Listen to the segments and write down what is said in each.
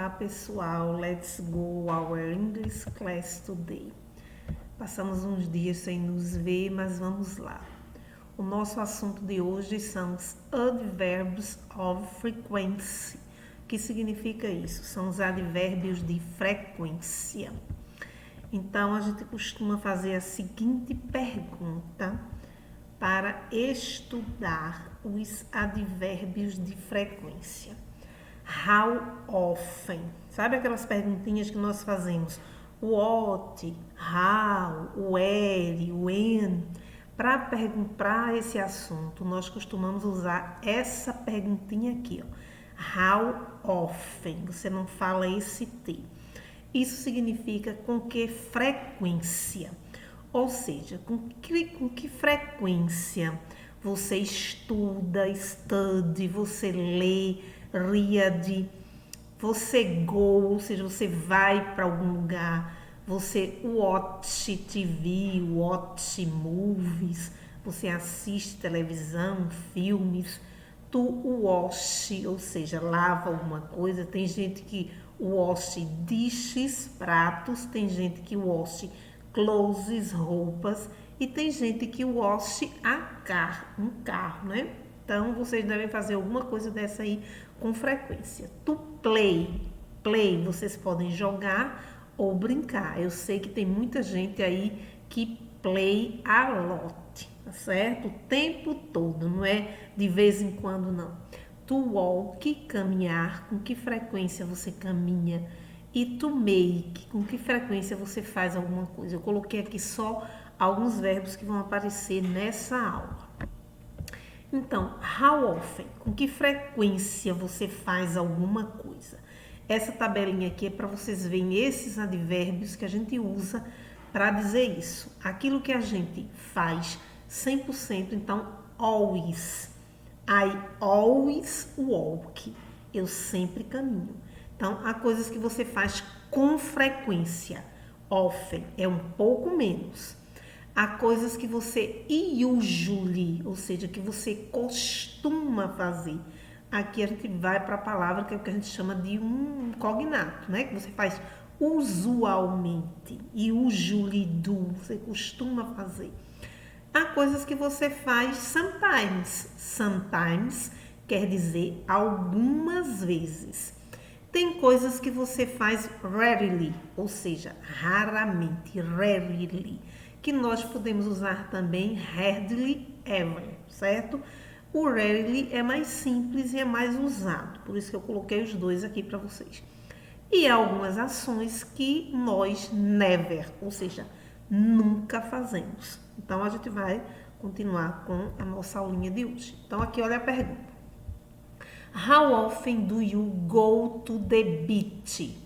Olá pessoal, let's go our English class today. Passamos uns dias sem nos ver, mas vamos lá. O nosso assunto de hoje são os advérbios of frequency. O que significa isso? São os advérbios de frequência. Então a gente costuma fazer a seguinte pergunta para estudar os advérbios de frequência. How often? Sabe aquelas perguntinhas que nós fazemos? What, how, where, when? Para esse assunto, nós costumamos usar essa perguntinha aqui, ó. How often? Você não fala esse T. Isso significa com que frequência? Ou seja, com que frequência você estuda, study, você lê, read, você go, ou seja, você vai para algum lugar, você watch TV, watch movies, você assiste televisão, filmes, tu wash, ou seja, lava alguma coisa. Tem gente que wash dishes, pratos, tem gente que wash clothes, roupas, e tem gente que wash um carro, né? Então, vocês devem fazer alguma coisa dessa aí com frequência. To play, vocês podem jogar ou brincar. Eu sei que tem muita gente aí que play a lot, tá certo? O tempo todo, não é de vez em quando, não. To walk, caminhar, com que frequência você caminha. E to make, com que frequência você faz alguma coisa. Eu coloquei aqui só alguns verbos que vão aparecer nessa aula. Então, how often, com que frequência você faz alguma coisa? Essa tabelinha aqui é para vocês verem esses advérbios que a gente usa para dizer isso. Aquilo que a gente faz 100%, então, always. I always walk. Eu sempre caminho. Então, há coisas que você faz com frequência. Often é um pouco menos. Há coisas que você usually, ou seja, que você costuma fazer. Aqui a gente vai para a palavra que é o que a gente chama de um cognato, né? Que você faz usualmente. Usually do, você costuma fazer. Há coisas que você faz sometimes. Sometimes quer dizer algumas vezes. Tem coisas que você faz rarely, ou seja, raramente, rarely, que nós podemos usar também hardly ever, certo? O rarely é mais simples e é mais usado, por isso que eu coloquei os dois aqui para vocês. E há algumas ações que nós never, ou seja, nunca fazemos. Então, a gente vai continuar com a nossa aulinha de hoje. Então, aqui olha a pergunta. How often do you go to the beach?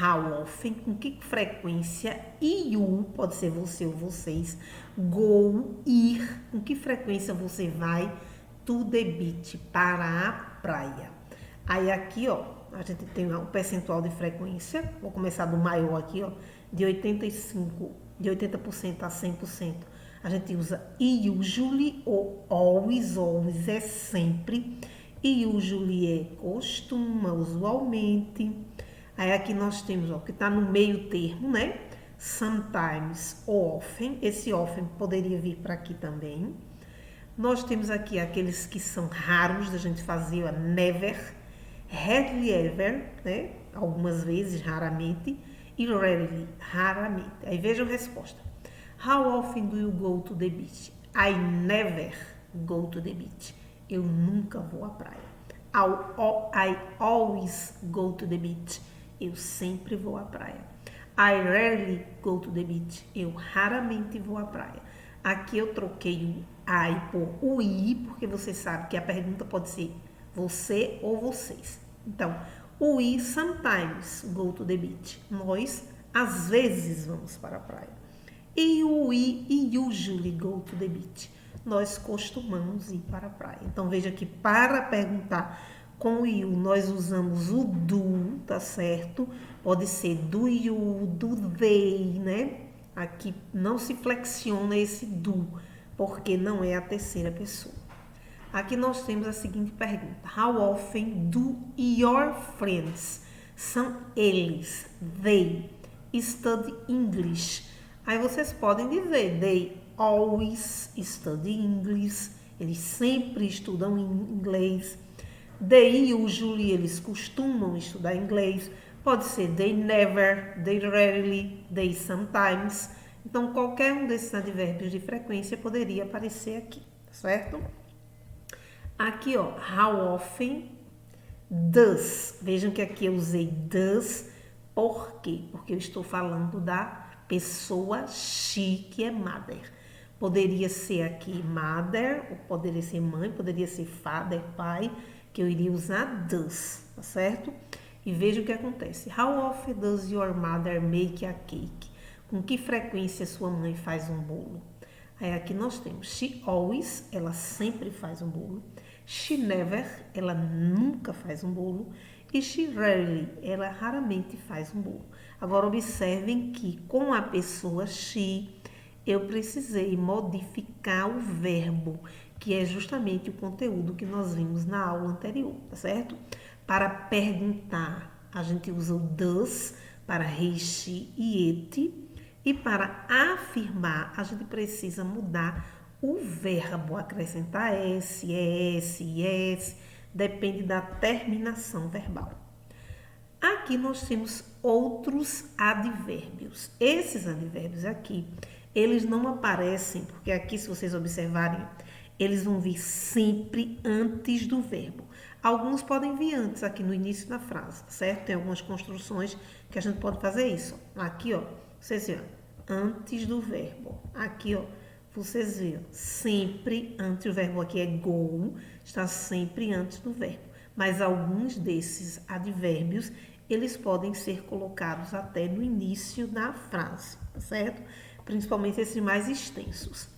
How often, com que frequência? You, pode ser você ou vocês. Go, ir, com que frequência você vai to the beach, para a praia? Aí aqui, ó, a gente tem um percentual de frequência. Vou começar do maior aqui, ó, de 80% a 100%. A gente usa usually ou always, always é sempre. Usually é costuma, usualmente. Aí aqui nós temos, ó, que está no meio termo, né? Sometimes ou often. Esse often poderia vir para aqui também. Nós temos aqui aqueles que são raros da gente fazer, ó, never, hardly ever, né? Algumas vezes, raramente. E rarely, raramente. Aí veja a resposta. How often do you go to the beach? I never go to the beach. Eu nunca vou à praia. I always go to the beach. Eu sempre vou à praia. I rarely go to the beach. Eu raramente vou à praia. Aqui eu troquei o I por o I, porque você sabe que a pergunta pode ser você ou vocês. Então, we sometimes go to the beach. Nós, às vezes, vamos para a praia. E we usually go to the beach. Nós costumamos ir para a praia. Então, veja que para perguntar com o you, nós usamos o do, tá certo? Pode ser do you, do they, né? Aqui não se flexiona esse do, porque não é a terceira pessoa. Aqui nós temos a seguinte pergunta. How often do your friends São eles. They study English. Aí vocês podem dizer, they always study English. Eles sempre estudam inglês. They usually, eles costumam estudar inglês. Pode ser they never, they rarely, they sometimes. Então, qualquer um desses advérbios de frequência poderia aparecer aqui, certo? Aqui, ó, how often does. Vejam que aqui eu usei does. Por quê? Porque eu estou falando da pessoa she, que é mother. Poderia ser aqui mother, ou poderia ser mãe, poderia ser father, pai, que eu iria usar does, tá certo? E veja o que acontece. How often does your mother make a cake? Com que frequência sua mãe faz um bolo? Aí aqui nós temos she always, ela sempre faz um bolo. She never, ela nunca faz um bolo. E she rarely, ela raramente faz um bolo. Agora observem que com a pessoa she, eu precisei modificar o verbo, que é justamente o conteúdo que nós vimos na aula anterior, tá certo? Para perguntar, a gente usa o does para he, she e it. E para afirmar, a gente precisa mudar o verbo, acrescentar S, ES, IS, depende da terminação verbal. Aqui nós temos outros advérbios. Esses advérbios aqui, eles não aparecem, porque aqui, se vocês observarem, eles vão vir sempre antes do verbo. Alguns podem vir antes, aqui no início da frase, certo? Tem algumas construções que a gente pode fazer isso. Aqui, ó, vocês viram, antes do verbo. Aqui, ó, vocês viram, sempre antes, o verbo aqui é go, está sempre antes do verbo. Mas alguns desses advérbios, eles podem ser colocados até no início da frase, certo? Principalmente esses mais extensos.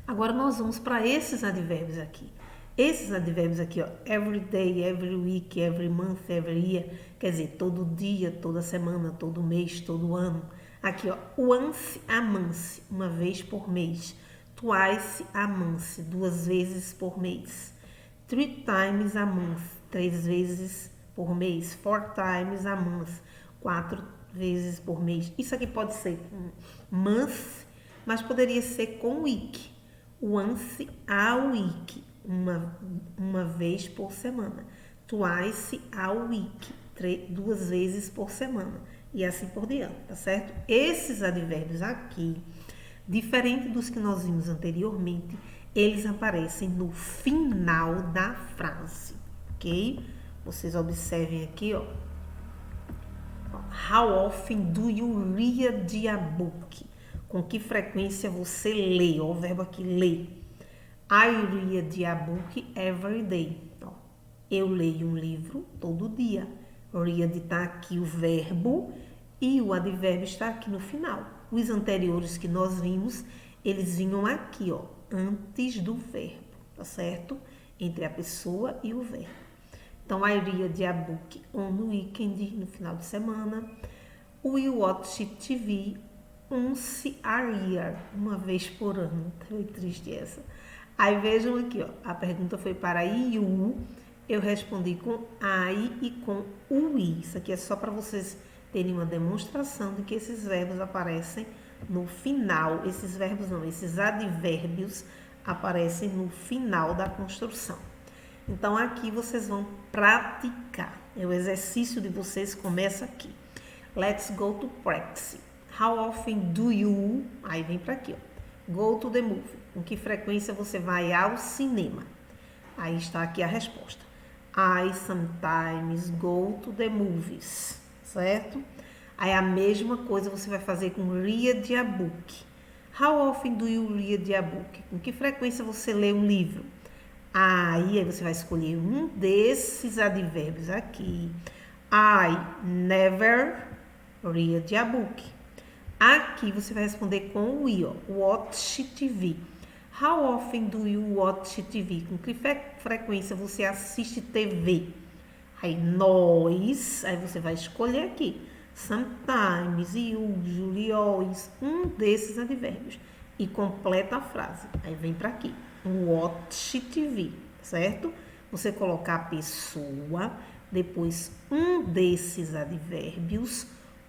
Agora nós vamos para esses advérbios aqui. Esses advérbios aqui, ó, every day, every week, every month, every year, quer dizer, todo dia, toda semana, todo mês, todo ano. Aqui, ó, once a month, uma vez por mês. Twice a month, 2 vezes por mês. 3 times a month, 3 vezes por mês. 4 times a month, 4 vezes por mês. Isso aqui pode ser com month, mas poderia ser com week. Once a week, uma vez por semana. Twice a week, 2 vezes por semana. E assim por diante, tá certo? Esses advérbios aqui, diferente dos que nós vimos anteriormente, eles aparecem no final da frase, ok? Vocês observem aqui, ó. How often do you read a book? Com que frequência você lê? Ó, o verbo aqui, lê. I read a book every day. Ó, eu leio um livro todo dia. Read está aqui o verbo e o advérbio está aqui no final. Os anteriores que nós vimos, eles vinham aqui, ó, antes do verbo, tá certo? Entre a pessoa e o verbo. Então, I read a book on the weekend, no final de semana. We watch TV once a year, uma vez por ano. Foi triste essa. Aí vejam aqui, ó, a pergunta foi para you, eu respondi com I e com we. Isso aqui é só para vocês terem uma demonstração de que esses verbos aparecem no final. Esses verbos não, esses advérbios aparecem no final da construção. Então, aqui vocês vão praticar. O exercício de vocês começa aqui. Let's go to practice. How often do you... Aí vem para aqui, ó. Go to the movie. Com que frequência você vai ao cinema? Aí está aqui a resposta. I sometimes go to the movies. Certo? Aí a mesma coisa você vai fazer com read a book. How often do you read a book? Com que frequência você lê um livro? Aí você vai escolher um desses advérbios aqui. I never read a book. Aqui você vai responder com o I, ó, watch TV. How often do you watch TV? Com que frequência você assiste TV? Aí nós, aí você vai escolher aqui. Sometimes, usually, always, um desses advérbios. E completa a frase. Aí vem para aqui. Watch TV, certo? Você colocar a pessoa depois um desses advérbios,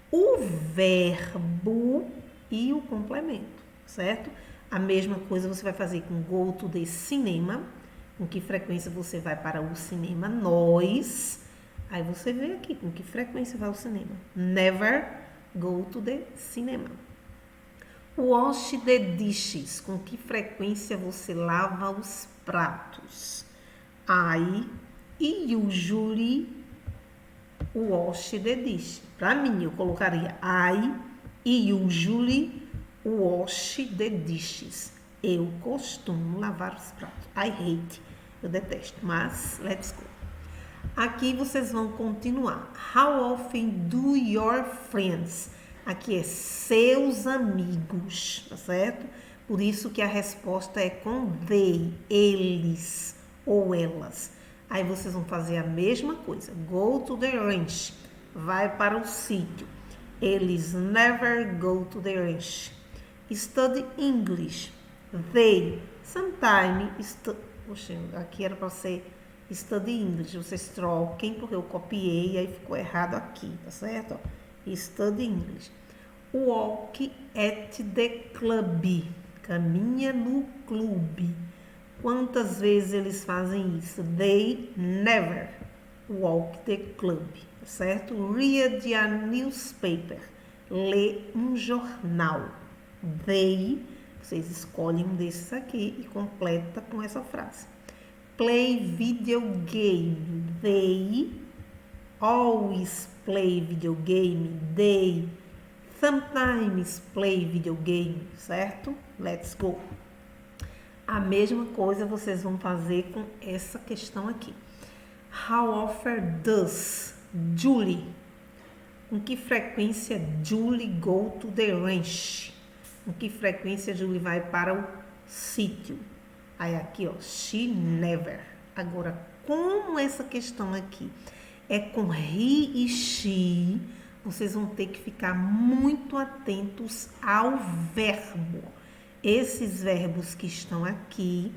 o verbo e o complemento, certo? A mesma coisa você vai fazer com go to the cinema, com que frequência você vai para o cinema, nós. Aí você vê aqui com que frequência vai ao cinema. Never go to the cinema. Wash the dishes, com que frequência você lava os pratos. I usually wash the dish. Para mim, eu colocaria I usually wash the dishes. Eu costumo lavar os pratos. I hate, eu detesto, mas let's go. Aqui vocês vão continuar. How often do your friends? Aqui é seus amigos, tá certo? Por isso que a resposta é com they, eles ou elas. Aí vocês vão fazer a mesma coisa. Go to the ranch. Vai para o sítio. Eles never go to the ranch. Study English. They sometimes Poxa, aqui era para ser study English. Vocês troquem porque eu copiei e aí ficou errado aqui, tá certo? Study English. Walk at the club. Caminha no clube. Quantas vezes eles fazem isso? They never walk the club, certo? Read a newspaper. Lê um jornal. They, vocês escolhem um desses aqui e completa com essa frase. Play video game. They always play video game. They sometimes play video game, certo? Let's go. A mesma coisa vocês vão fazer com essa questão aqui. How often does Julie? Com que frequência Julie go to the ranch? Com que frequência Julie vai para o sítio? Aí aqui, ó, she never. Agora, como essa questão aqui é com he e she, vocês vão ter que ficar muito atentos ao verbo. Esses verbos que estão aqui,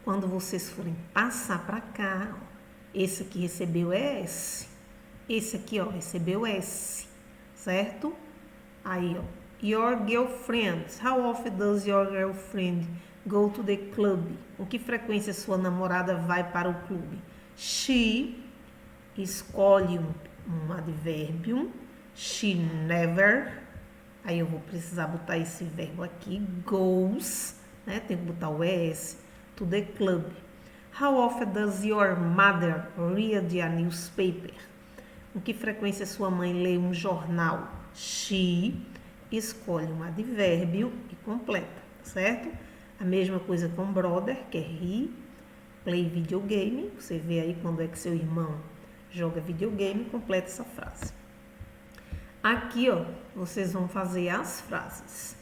quando vocês forem passar para cá, ó, esse aqui recebeu S, esse aqui, ó, recebeu S, certo? Aí, ó, your girlfriend. How often does your girlfriend go to the club? Com que frequência sua namorada vai para o clube? She, escolhe um advérbio. She never. Aí eu vou precisar botar esse verbo aqui, goes, né? Tem que botar o S, to the club. How often does your mother read a newspaper? Com que frequência sua mãe lê um jornal? She, escolhe um advérbio e completa, certo? A mesma coisa com brother, que é he, play videogame. Você vê aí quando é que seu irmão joga videogame, completa essa frase. Aqui, ó, vocês vão fazer as frases.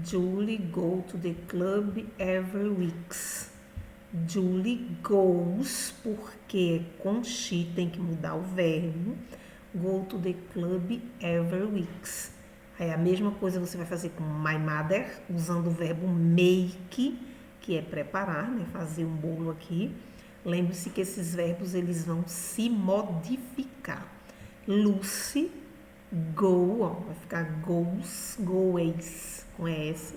Julie go to the club every week. Julie goes, porque com she tem que mudar o verbo. Go to the club every week. Aí a mesma coisa você vai fazer com my mother, usando o verbo make, que é preparar, né? Fazer um bolo aqui. Lembre-se que esses verbos eles vão se modificar. Lucy, go, ó, vai ficar goes, goes, com S.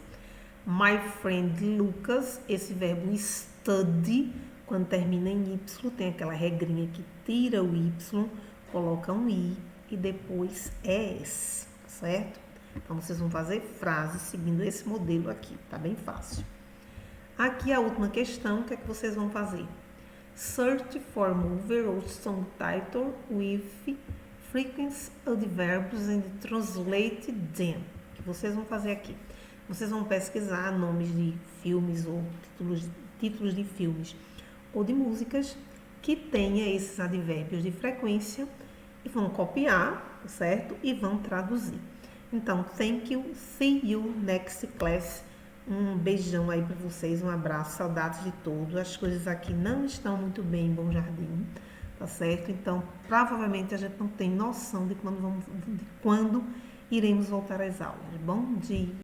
My friend Lucas, esse verbo study, quando termina em Y, tem aquela regrinha que tira o Y, coloca um I e depois S, certo? Então, vocês vão fazer frases seguindo esse modelo aqui, tá bem fácil. Aqui a última questão, o que é que vocês vão fazer? Search for movie or song title with frequent adverbs and translate them. O que vocês vão fazer aqui? Vocês vão pesquisar nomes de filmes ou títulos de filmes ou de músicas que tenha esses advérbios de frequência e vão copiar, certo? E vão traduzir. Então, thank you, see you next class. Um beijão aí para vocês, um abraço, saudades de todos. As coisas aqui não estão muito bem em Bom Jardim, tá certo? Então, provavelmente a gente não tem noção de quando iremos voltar às aulas. Bom dia!